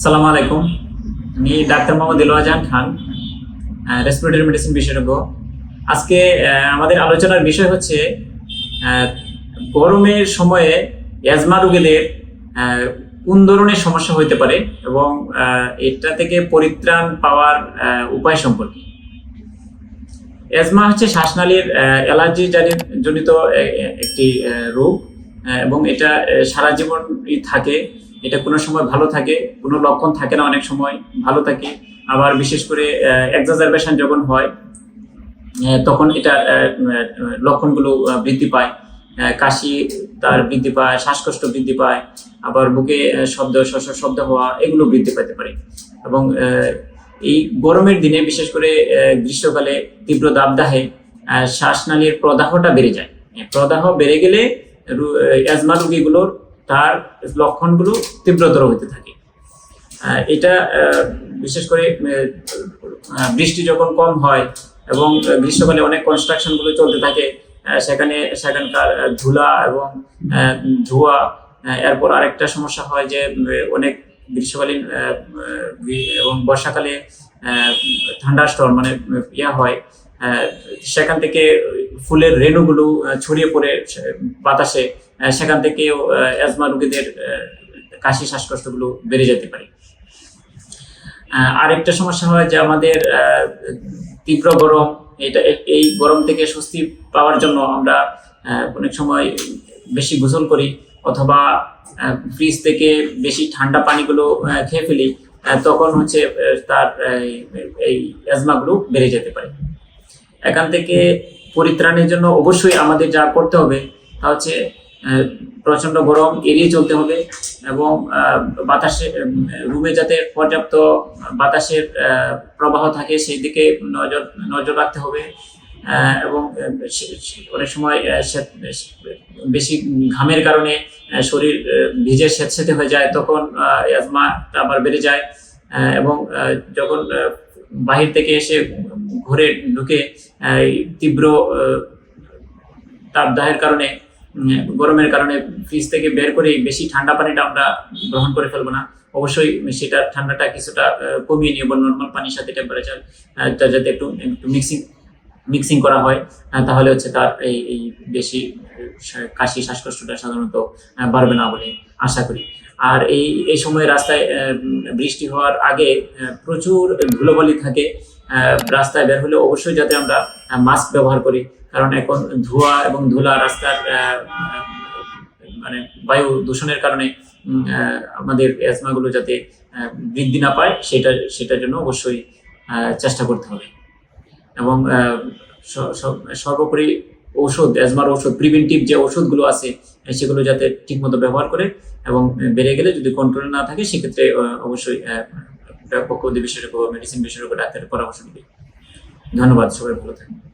সালাম আলাইকুম। আমি ডাক্তার মোহাম্মদ দেলোয়ার জাহান খান, রেসপিরেটরি মেডিসিন বিশেষজ্ঞ। আজকে আমাদের আলোচনার বিষয় হচ্ছে আহ, গরমের সময়ে অ্যাজমা রোগীদের কোন ধরনের সমস্যা হতে পারে এবং এটা থেকে পরিত্রাণ পাওয়ার উপায় সম্পর্কে। অ্যাজমা হচ্ছে শ্বাসনালীর অ্যালার্জি জনিত একটি রোগ, এবং এটা সারা জীবনই থাকে। এটা কোনো সময় ভালো থাকে, কোনো লক্ষণ থাকে না, অনেক সময় ভালো থাকে। আবার বিশেষ করে এক্সাজারবেশন যখন হয় তখন এটা লক্ষণগুলো বৃদ্ধি পায়। কাশি তার বৃদ্ধি পায়, শ্বাসকষ্ট বৃদ্ধি পায়, আবার বুকে শব্দ হওয়া এগুলো বৃদ্ধি পেতে পারে। এবং এই গরমের দিনে বিশেষ করে গ্রীষ্মকালে তীব্র দাবদাহে শ্বাসনালীর প্রদাহটা বেড়ে যায়। প্রদাহ বেড়ে গেলে অ্যাজমা রোগীগুলোর তার লক্ষণগুলো তীব্রতর হতে থাকে। এটা বিশেষ করে বৃষ্টি যখন কম হয় এবং গ্রীষ্মকালে অনেক কনস্ট্রাকশনগুলো চলতে থাকে, সেখানকার ধুলা এবং ধোঁয়া। এরপর আরেকটা সমস্যা হয় যে অনেক গ্রীষ্মকালীন এবং বর্ষাকালে থান্ডারস্টর্ম মানে হয়, সেখান থেকে ফুলের রেণুগুলো ছড়িয়ে পড়ে বাতাসে, সেখান থেকেও অ্যাজমা রোগীদের কাশি শ্বাসকষ্টগুলো বেড়ে যেতে পারে। আরেকটা সমস্যা হয় যে আমাদের তীব্র গরম, এই গরম থেকে স্বস্তি পাওয়ার জন্য আমরা অনেক সময় বেশি গোসল করি অথবা ফ্রিজ থেকে বেশি ঠান্ডা পানিগুলো খেয়ে ফেলি, তখন হচ্ছে তার এই অ্যাজমাগুলো বেড়ে যেতে পারে। এখান থেকে পরিত্রাণের জন্য অবশ্যই আমাদের যা করতে হবে তা হচ্ছে প্রচন্ড গরম এড়িয়ে চলতে হবে এবং বাতাসে রুমে যাতে পর্যাপ্ত বাতাসের প্রবাহ থাকে সেই দিকে নজর রাখতে হবে। এবং অনেক সময় বেশি ঘামের কারণে শরীর ভিজে স্যাঁতসেঁতে হয়ে যায়, তখন অ্যাজমাটা আবার বেড়ে যায়। এবং যখন বাহির থেকে এসে ঘরে ঢুকে তীব্র তাপদাহের কারণে, গরমের কারণে ফ্রিজ থেকে বের করে বেশি ঠান্ডা পানিটা আমরা গ্রহণ করে ফেলবো না। অবশ্যই সেটা ঠান্ডাটা কিছুটা কমিয়ে নিয়ে নর্মাল পানির সাথে টেম্পারেচার যাতে একটু মিক্সিং করা হয়, তাহলে হচ্ছে তার এই বেশি কাশি শ্বাসকষ্টটা সাধারণত বাড়বে না বলে আশা করি। আর এই সময় রাস্তায় বৃষ্টি হওয়ার আগে প্রচুর ধুলোবালি থাকে, রাস্তায় বের হলে অবশ্যই যাতে আমরা মাস্ক ব্যবহার করি, কারণ এখন ধোঁয়া এবং ধুলা রাস্তার মানে বায়ু দূষণের কারণে আমাদের অ্যাজমাগুলো যাতে বৃদ্ধি না পায় সেটার জন্য অবশ্যই চেষ্টা করতে হবে। এবং সর্বোপরি অ্যাজমার ঔষধ, প্রিভেন্টিভ যে ওষুধগুলো আছে সেগুলো যাতে ঠিকমতো ব্যবহার করে, এবং বেড়ে গেলে যদি কন্ট্রোলে না থাকে সেক্ষেত্রে অবশ্যই বিশেষজ্ঞ মেডিসিন বিশেষজ্ঞ ডাক্তারের পরামর্শ নিবে। ধন্যবাদ, সবাই ভালো থাকবেন।